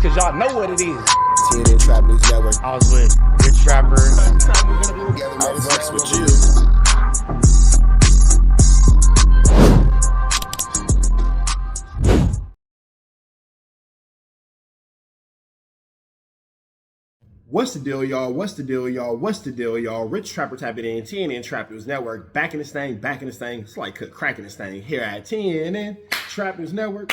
cause y'all know what it is. TNN Trap News Network. I was with Rich Trapper. I fucks with you. What's the deal, y'all? What's the deal, y'all? What's the deal, y'all? Rich Trapper tapping in, TNN Trap News Network. Back in this thing, back in this thing. It's like cracking this thing here at TNN Trap News Network.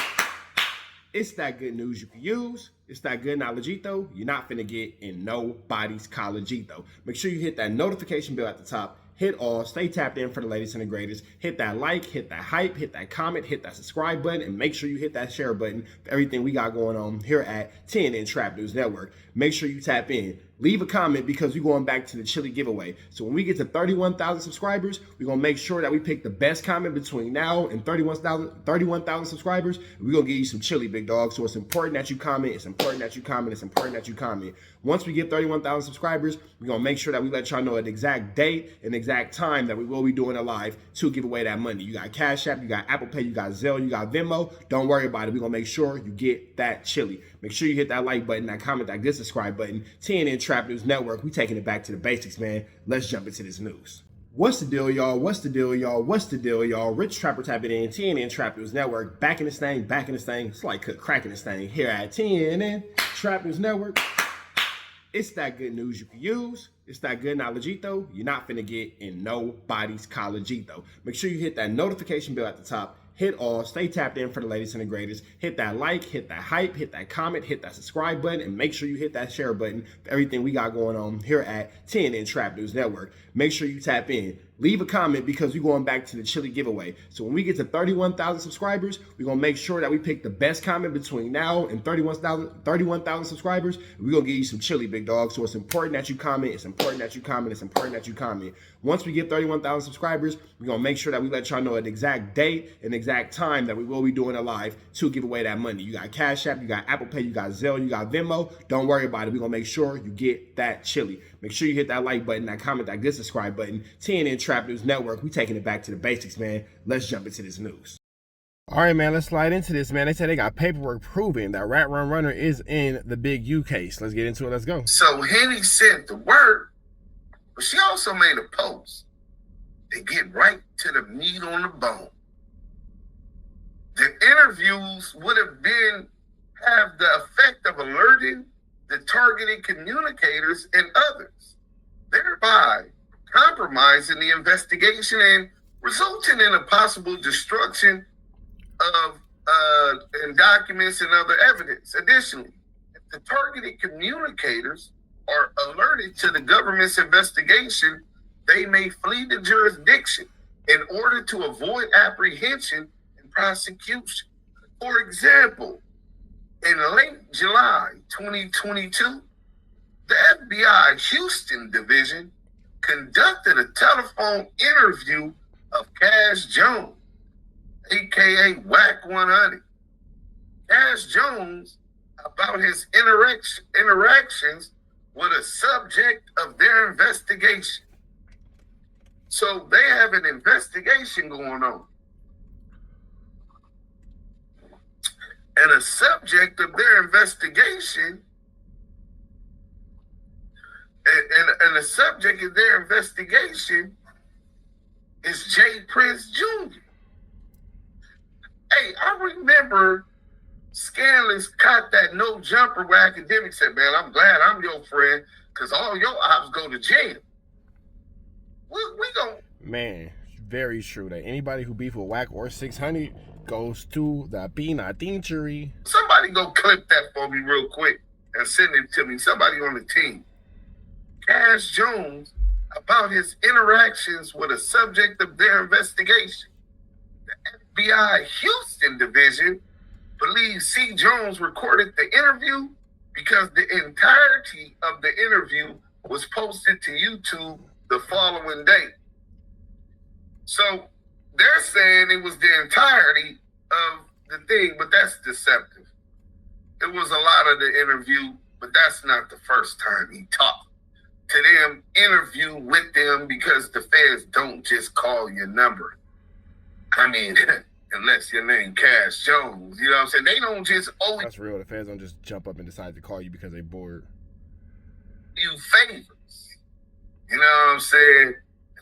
It's that good news you can use. It's that good knowledgeito you're not finna get in nobody's collegeito. Make sure you hit that notification bell at the top. Hit all, stay tapped in for the latest and the greatest. Hit that like, hit that hype, hit that comment, hit that subscribe button, and make sure you hit that share button for everything we got going on here at TNN Trap News Network. Make sure you tap in. Leave a comment because we're going back to the chili giveaway. So when we get to 31,000 subscribers, we're going to make sure that we pick the best comment between now and 31,000 subscribers. We're going to give you some chili, big dog. So it's important that you comment. It's important that you comment. It's important that you comment. Once we get 31,000 subscribers, we're going to make sure that we let y'all know an exact date and exact time that we will be doing a live to give away that money. You got Cash App, you got Apple Pay, you got Zelle, you got Venmo. Don't worry about it. We're going to make sure you get that chili. Make sure you hit that like button, that comment, that good subscribe button. TNN Trap News Network. We taking it back to the basics, man. Let's jump into this news. What's the deal, y'all? What's the deal, y'all? What's the deal, y'all? Rich Trapper tapping in, TNN Trap News Network. Back in this thing, back in this thing. It's like cracking this thing here at TNN Trap News Network. It's that good news you can use. It's that good knowledgeito you're not finna get in nobody's collegeito. Make sure you hit that notification bell at the top. Hit all, stay tapped in for the latest and the greatest. Hit that like, hit that hype, hit that comment, hit that subscribe button, and make sure you hit that share button for everything we got going on here at TNN Trap News Network. Make sure you tap in. Leave a comment because we're going back to the chili giveaway. So when we get to 31,000 subscribers, we're going to make sure that we pick the best comment between now and 31,000 subscribers. We're going to give you some chili, big dog. So it's important that you comment. It's important that you comment. It's important that you comment. Once we get 31,000 subscribers, we're going to make sure that we let y'all know an exact date and exact time that we will be doing a live to give away that money. You got Cash App, you got Apple Pay, you got Zelle, you got Venmo. Don't worry about it. We're going to make sure you get that chili. Make sure you hit that like button, that comment, that good subscribe button. TNN Trap News Network. We taking it back to the basics, man. Let's jump into this news. All right, man, let's slide into this, man. They said they got paperwork proving that Rat Run Runner is in the Big U case. Let's get into it. Let's go. So Henny sent the word, but she also made a post to get right to the meat on the bone. The interviews would have the effect of alerting the targeted communicators and others, thereby compromising the investigation and resulting in a possible destruction of documents and other evidence. Additionally, if the targeted communicators are alerted to the government's investigation, they may flee the jurisdiction in order to avoid apprehension and prosecution. For example, in late July 2022, the FBI Houston Division conducted a telephone interview of Cash Jones, aka Wack 100. Cash Jones about his interactions with a subject of their investigation. So they have an investigation going on. And a subject of their investigation, and the subject of their investigation is Jay Prince Jr. Hey, I remember Scanlon's caught that no jumper where Academic said, man, I'm glad I'm your friend because all your ops go to jail. We gon' Man, very true that anybody who beef with Wack or 600 goes to the penitentiary. Somebody go clip that for me real quick and send it to me. Somebody on the team. Cash Jones about his interactions with a subject of their investigation. The FBI Houston Division believes C. Jones recorded the interview because the entirety of the interview was posted to YouTube the following day. So they're saying it was the entirety of the thing, but that's deceptive. It was a lot of the interview, but that's not the first time he talked to them, interview with them, because the feds don't just call your number. I mean, unless your name Cash Jones. You know what I'm saying? They don't just owe That's real. The fans don't just jump up and decide to call you because they're bored. you favors. You know what I'm saying?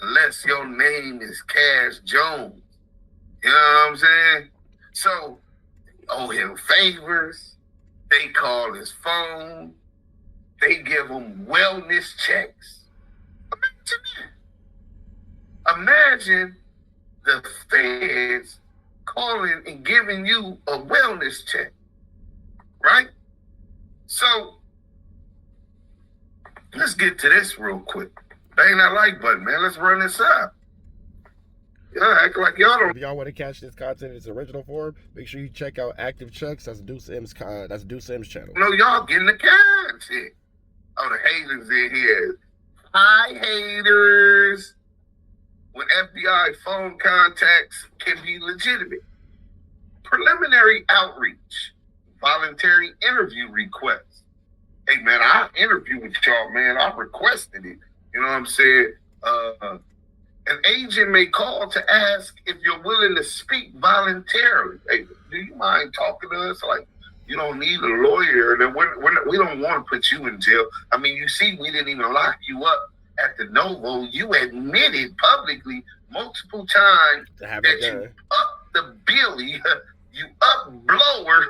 Unless your name is Cash Jones. You know what I'm saying? So, owe him favors. They call his phone. They give him wellness checks. Imagine that. Imagine the feds calling and giving you a wellness check, right? So, let's get to this real quick. Bang that like button, man. Let's run this up. Y'all act like y'all don't. If y'all want to catch this content in its original form, make sure you check out Active Chucks. That's Deuce M's channel. No, y'all getting the content. Oh, the haters in here. Hi, haters. When FBI phone contacts can be legitimate. Preliminary outreach. Voluntary interview requests. Hey, man, I interview with y'all, man. I requested it. You know what I'm saying? An agent may call to ask if you're willing to speak voluntarily. Hey, do you mind talking to us? Like, you don't need a lawyer. We don't want to put you in jail. I mean, you see, we didn't even lock you up at the Novo. You admitted publicly multiple times that you up the billy, you up blower.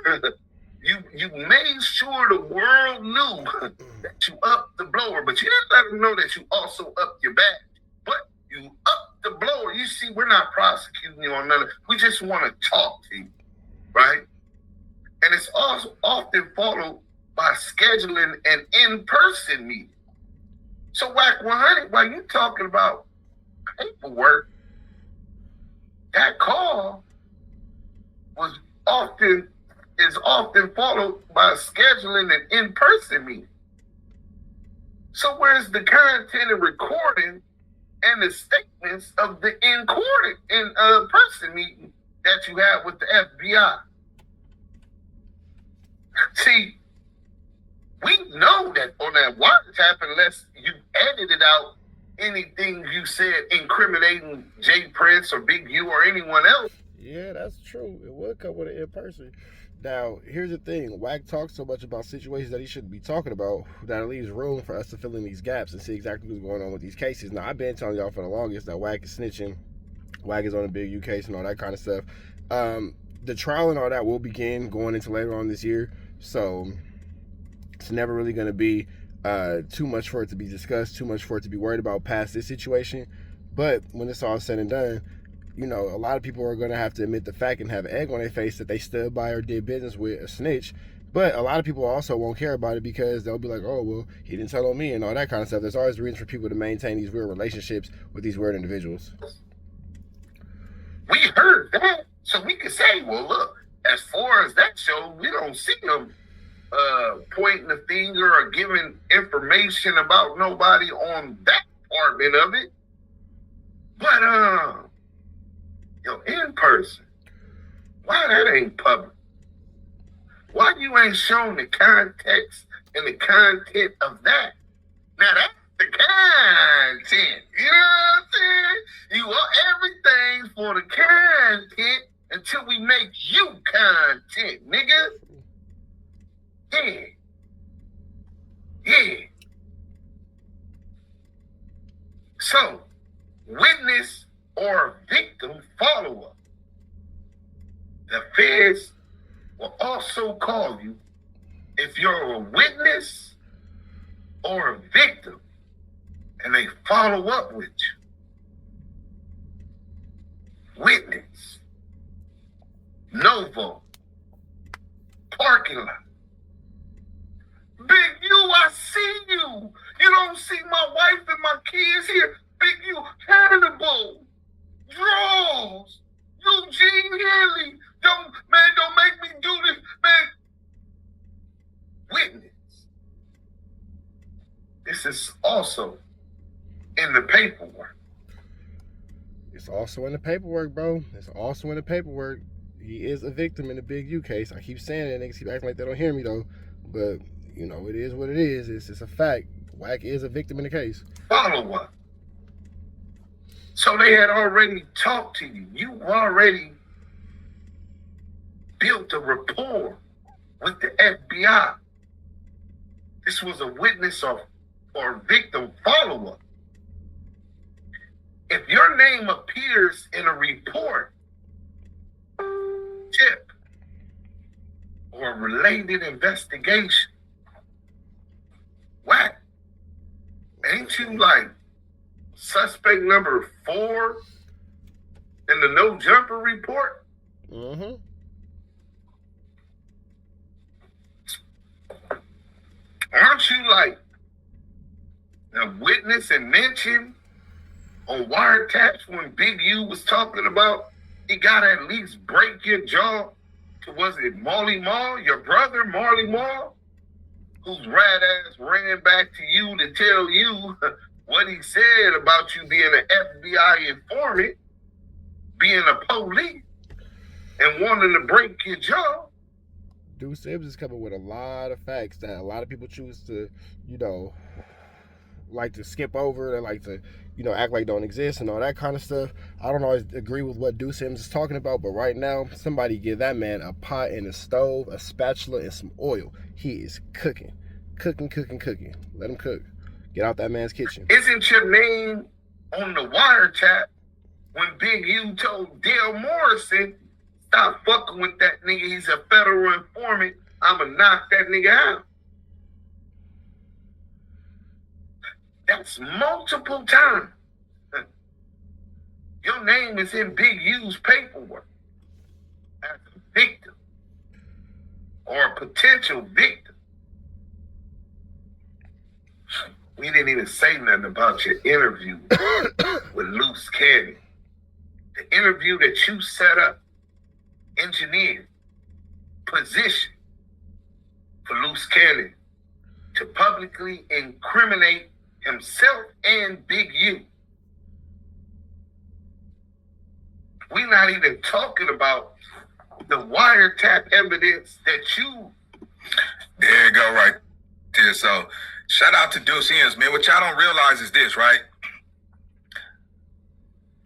You made sure the world knew that you up the blower, but you didn't let them know that you also up your back. But you up the blower. You see, we're not prosecuting you on none of it. We just want to talk to you, right? And it's also often followed by scheduling an in-person meeting. So, Wack 100, while you talking about paperwork, that call is often followed by scheduling an in-person meeting. So where's the content and recording and the statements of the in-person meeting that you have with the FBI? See, we know that on that wiretap, unless you edited out anything you said incriminating Jay Prince or Big U or anyone else. Yeah, that's true. It would come with an in-person. Now, here's the thing. Wack talks so much about situations that he shouldn't be talking about that it leaves room for us to fill in these gaps and see exactly what's going on with these cases. Now, I've been telling y'all for the longest that Wack is snitching. Wack is on a Big U case and all that kind of stuff. The trial and all that will begin going into later on this year. So, it's never really going to be too much for it to be discussed, too much for it to be worried about past this situation. But when it's all said and done, you know, a lot of people are going to have to admit the fact and have egg on their face that they stood by or did business with a snitch. But a lot of people also won't care about it because they'll be like, oh, well, he didn't tell on me and all that kind of stuff. There's always a reason for people to maintain these weird relationships with these weird individuals. We heard that. So we could say, well, look, as far as that show, we don't see them pointing the finger or giving information about nobody on that part of it. But, in person, why that ain't public? Why you ain't shown the context and the content of that? Now that's the content. You know what I'm saying? You want everything for the content until we make you content, nigga. Yeah. So, witness or victim follow-up. The feds will also call you if you're a witness or a victim and they follow up with you. Witness. Novo. Parking lot. Big U, I see you. You don't see my wife and my kids here. Big U, Hannibal. Draws. Eugene Haley. Don't make me do this, man. Witness. This is also in the paperwork. It's also in the paperwork, bro. It's also in the paperwork. He is a victim in the Big U case. I keep saying it. Niggas keep acting like they don't hear me, though. But, you know, it is what it is. It's a fact. Wack is a victim in the case. Follow up. So they had already talked to you. You already built a rapport with the FBI. This was a witness or victim follow-up. If your name appears in a report, tip, or related investigation, Wack, ain't you like suspect number 4 in the no jumper report? Mm-hmm. Aren't you like a witness and mentioned on wiretaps when Big U was talking about he got to at least break your jaw to, was it Marley Marl, your brother Marley Marl, whose rat ass ran back to you to tell you what he said about you being an FBI informant, being a police, and wanting to break your jaw? Dude Sims is coming with a lot of facts that a lot of people choose to, like to skip over. They like to, act like don't exist and all that kind of stuff. I don't always agree with what Deuce Sims is talking about, but right now, somebody give that man a pot and a stove, a spatula, and some oil. He is cooking. Let him cook. Get out that man's kitchen. Isn't your name on the wiretap when Big U told Dale Morrison, stop fucking with that nigga, he's a federal informant, I'ma knock that nigga out? That's multiple times. Your name is in Big U's paperwork as a victim or a potential victim. We didn't even say nothing about your interview with Loose Cannon. The interview that you set up, engineered, positioned for Loose Cannon to publicly incriminate himself and Big U. We're not even talking about the wiretap evidence that you... There you go, right there. So, shout out to Deuce Sims, man. What y'all don't realize is this, right?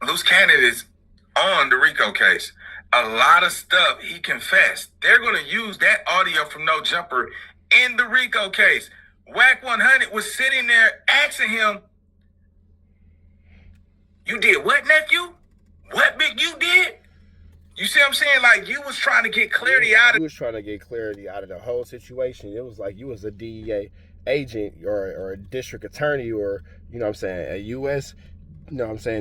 Loose Cannon is on the RICO case. A lot of stuff he confessed. They're going to use that audio from No Jumper in the RICO case. Wack 100 was sitting there asking him, you did what, nephew? What Big U did? You see what I'm saying? Like, you was trying to get clarity out of... You was trying to get clarity out of the whole situation. It was like you was a DEA agent or a district attorney or, a U.S.,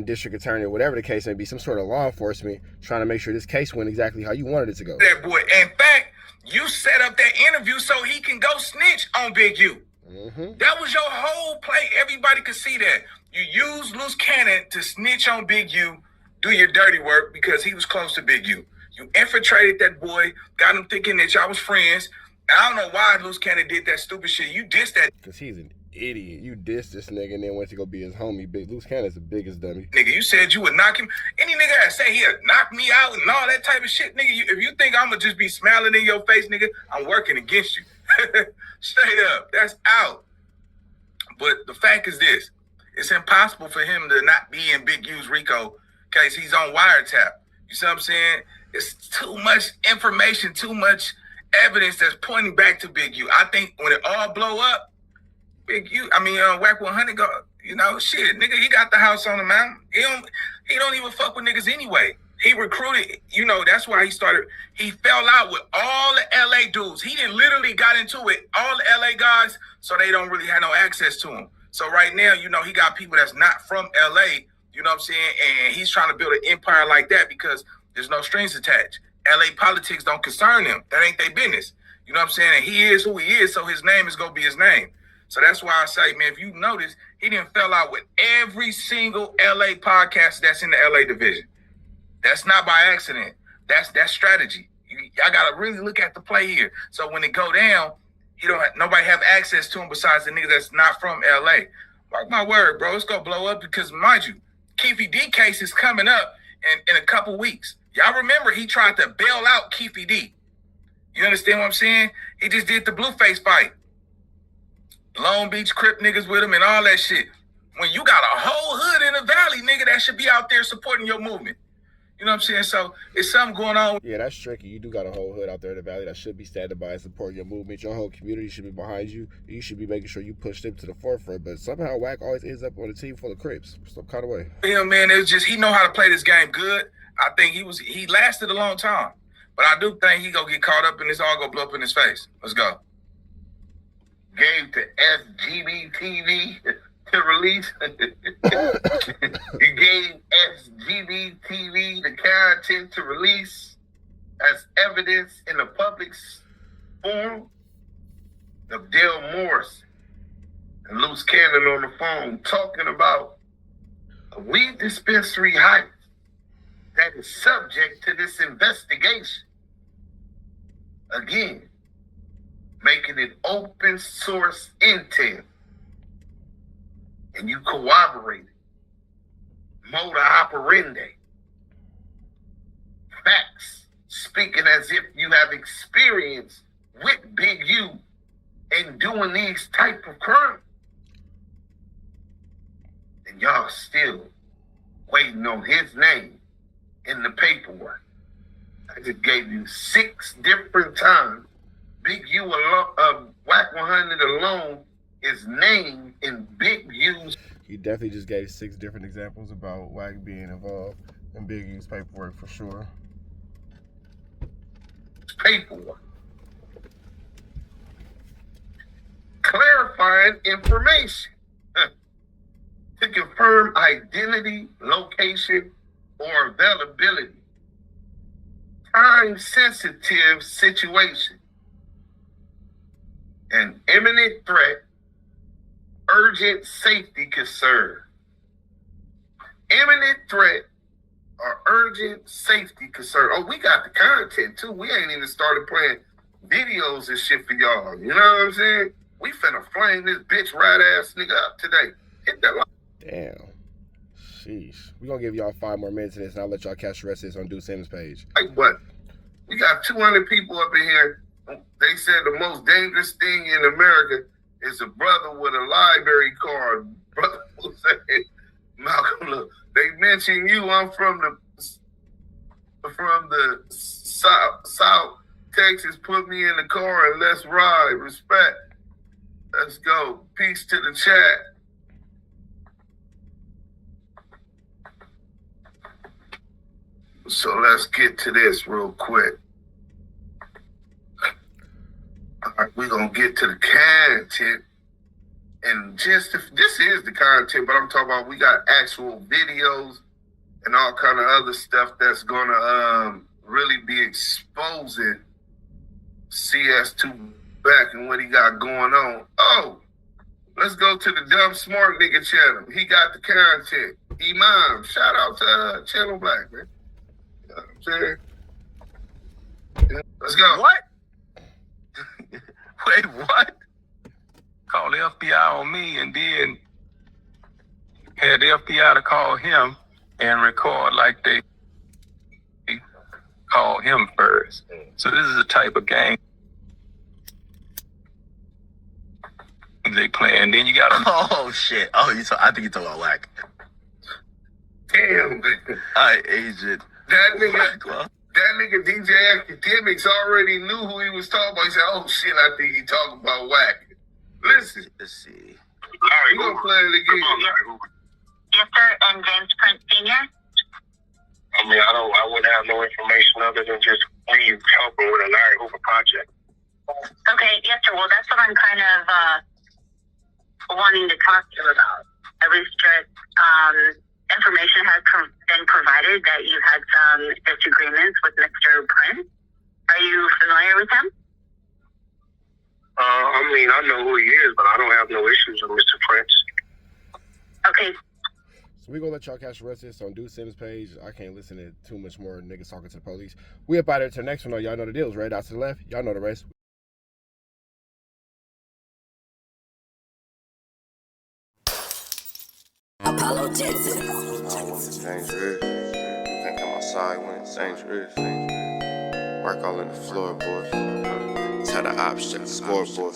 district attorney or whatever the case may be, some sort of law enforcement trying to make sure this case went exactly how you wanted it to go. That boy. In fact, you set up that interview so he can go snitch on Big U. Mm-hmm. That was your whole play. Everybody could see that. You used Loose Cannon to snitch on Big U, do your dirty work because he was close to Big U. You infiltrated that boy, got him thinking that y'all was friends. I don't know why Loose Cannon did that stupid shit. You dissed that. Because he's an idiot. You dissed this nigga and then went to go be his homie. Big Loose Cannon's the biggest dummy. Nigga, you said you would knock him. Any nigga that say he'll knock me out and all that type of shit, nigga, if you think I'm going to just be smiling in your face, nigga, I'm working against you. Straight up. That's out. But the fact is this. It's impossible for him to not be in Big U's RICO case. He's on wiretap. You see what I'm saying? It's too much information, too much evidence that's pointing back to Big U. I think when it all blow up, Wack 100 go, shit, nigga, he got the house on the mountain. He don't even fuck with niggas anyway. He recruited, that's why he fell out with all the LA dudes. He didn't literally got into it, all the LA guys, so they don't really have no access to him. So right now, he got people that's not from LA, you know what I'm saying? And he's trying to build an empire like that because there's no strings attached. LA politics don't concern him. That ain't their business. You know what I'm saying? And he is who he is, so his name is going to be his name. So that's why I say, man, if you notice, he didn't fell out with every single LA podcast that's in the LA division. That's not by accident. That's strategy. I got to really look at the play here. So when it go down, nobody have access to him besides the nigga that's not from LA. Mark my word, bro, it's going to blow up because, mind you, Keefy D case is coming up in a couple weeks. Y'all remember he tried to bail out Keefy D. You understand what I'm saying? He just did the Blueface fight. Long Beach Crip niggas with him and all that shit. When you got a whole hood in the valley, nigga, that should be out there supporting your movement. You know what I'm saying? So it's something going on. Yeah, that's tricky. You do got a whole hood out there in the valley that should be standing by and supporting your movement. Your whole community should be behind you. You should be making sure you push them to the forefront. But somehow Wack always ends up on a team full of Crips, some kind of way. Yeah, man, it was just he know how to play this game good. I think he lasted a long time, but I do think he gonna get caught up in this, all gonna blow up in his face. Let's go. Gave to SGB to release. He gave SGB the content to release as evidence in the public's forum of Dale Morris and Loose Cannon on the phone talking about a weed dispensary hype that is subject to this investigation. Again, making it open source intel. And you corroborate it. Modus operandi. Facts. Speaking as if you have experience with Big U in doing these type of crimes. And y'all still waiting on his name in the paperwork. I just gave you 6 different times. Big U alone, Wack 100 alone is named in Big U's. He definitely just gave 6 different examples about Wack being involved in Big U's paperwork for sure. Paperwork. Clarifying information to confirm identity, location, or availability. Time-sensitive situation. An imminent threat, urgent safety concern. Imminent threat or urgent safety concern. Oh, we got the content too. We ain't even started playing videos and shit for y'all. You know what I'm saying? We finna flame this bitch right ass nigga up today. Hit that line. Damn. Sheesh. We're gonna give y'all 5 more minutes of this and I'll let y'all catch the rest of this on Deuce Sims' page. Like what? We got 200 people up in here. They said the most dangerous thing in America is a brother with a library card. Brother will say, Malcolm, look, they mention you. I'm from the South Texas. Put me in the car and let's ride. Respect. Let's go. Peace to the chat. So let's get to this real quick. All right, we're going to get to the content. And just, this is the content, but I'm talking about we got actual videos and all kind of other stuff that's going to really be exposing CS2 back and what he got going on. Oh, let's go to the Dumb Smart Nigga channel. He got the content. Imam, shout out to Channel Black, man. You know what I'm saying? Let's go. What? Wait, what? Called the FBI on me and then had the FBI to call him and record like they called him first. So this is the type of game they play. And then you got to... Oh, shit. Oh, I think you talking about Wack. Damn. I agent. That nigga DJ Academics already knew who he was talking about. He said, oh shit, I think he talking about Wack. Listen. Let's see. Larry, we're gonna play it again. Yes, sir, and James Prince Sr. I mean, I wouldn't have no information other than just we helping with a Larry Hoover project. Okay, yes, sir. Well, that's what I'm kind of wanting to talk to you about. At least just information has been provided that you had some disagreements with Mr. Prince. Are you familiar with him? I mean, I know who he is, but I don't have no issues with Mr. Prince. Okay. So we gonna let y'all catch the rest of this on Deuce Sims' page. I can't listen to too much more niggas talking to the police. We up out here to the next one though. Y'all know the deals, right? Out to the left. Y'all know the rest. Apollo Texas. It's dangerous. Can't come outside when it's dangerous. Work all in the floorboard. Tell the ops check the scoreboard.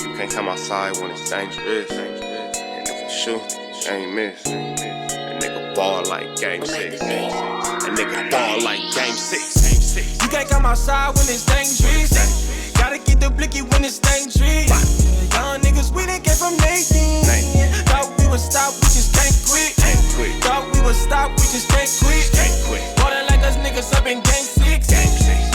You can't come outside when it's dangerous. And if you shoot, you ain't miss. A nigga ball like game 6. And nigga ball like game 6. You can't come outside when it's dangerous. Gotta get the blicky when it's dangerous. Young niggas, we done came from Nathan. Thought we would stop, we just can't quit. Thought we would stop, we just can't quit. Ballin' like us niggas up in game 6.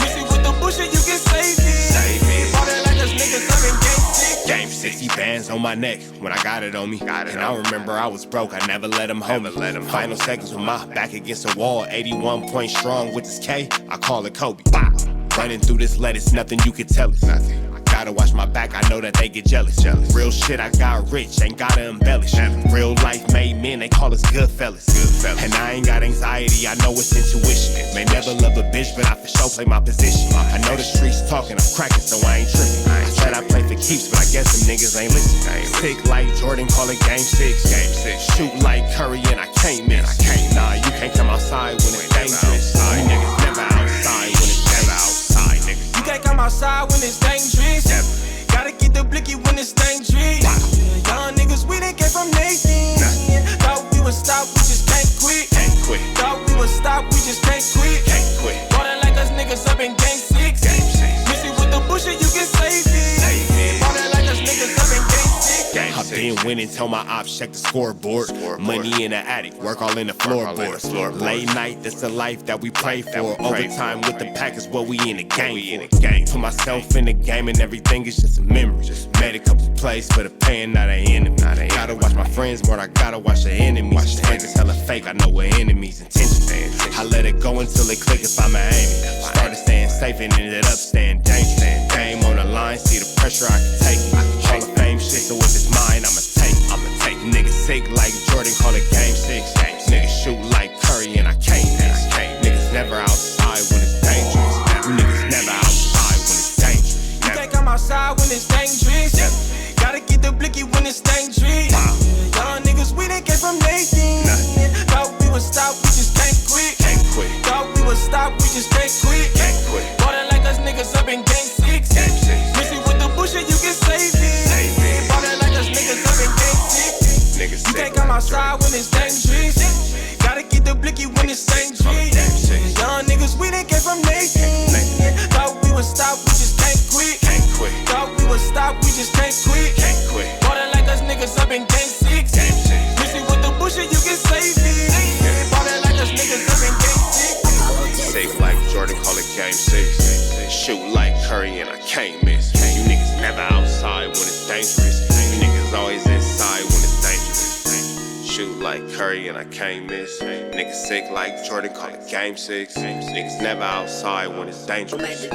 Missy with the bullshit, you can save it. Ballin' like us niggas up in game 6. Game 60 bands on my neck when I got it on me. And I remember I was broke, I never let him hold me. Final seconds with my back against the wall. 81 points strong with this K, I call it Kobe. Running through this lettuce, nothing you can tell us. Gotta watch my back, I know that they get jealous. Real shit, I got rich, ain't gotta embellish. Real life made men, they call us good fellas. And I ain't got anxiety, I know it's intuition. May never love a bitch, but I for sure play my position. I know the streets talking, I'm cracking, so I ain't tripping. I said I play for keeps, but I guess them niggas ain't listening. Sick like Jordan, call it game 6. Shoot like Curry, and I can't miss. Nah, you can't come outside when it's dangerous. You niggas never outside when it's never outside, niggas. You can't come outside when it's dangerous. Gotta get the blicky when it's dangerous. Young niggas, we done came from Nathan. Thought we would stop, we just can't quit. Thought we would stop, we just can't quit. Ballin' like us niggas up in game 6. Missy with the bullshit, you can save it. Ballin' like us niggas up in game 6. I've been winning, tell my ops check the scoreboard. Money in the attic, work all in the floorboards. Late night, that's the life that we pray for. Overtime with the pack is what we in the game for. Put myself in the game and everything is just a memory. Made a couple plays for the pain, not an enemy. Gotta watch my friends more, I gotta watch the enemies. Friends is hella fake, I know what enemies' intentions. I let it go until it click if I'm aiming. Started staying safe and ended up staying dangerous. Game on the line, see the pressure I can take. Hall of Fame shit, so if it's mine, I'ma take. Niggas sick like Jordan, call it game 6. Niggas shoot like Curry and I can't miss. Niggas never outside when it's dangerous. Niggas never outside when it's dangerous. You can't come outside when it's dangerous. Gotta get the blicky when it's dangerous. Young niggas, we done came from Nathan. Thought we would stop, we just can't quit. Thought we would stop, we just can't quit. Ballin' like us niggas up in game 6. Missy with the bullshit, you can save it. Ballin' like us niggas up in game 6. You can't come outside when it's dangerous. Gotta get the blicky when it's dangerous. Young niggas, we done came from Nathan. Thought we would stop, we just can't quit. Thought we would stop, we just can't quit. Ballin' like us niggas up in game 6. Missy with the bullshit, you can save it. Ballin' like us niggas up in game 6. Sick like Jordan, call it game 6. Shoot like Curry and I can't miss. You niggas never outside when it's dangerous. You niggas always inside when it's dangerous. Shoot like Curry and I can't miss. Niggas sick like Jordan, call it game 6. Niggas never outside when it's dangerous.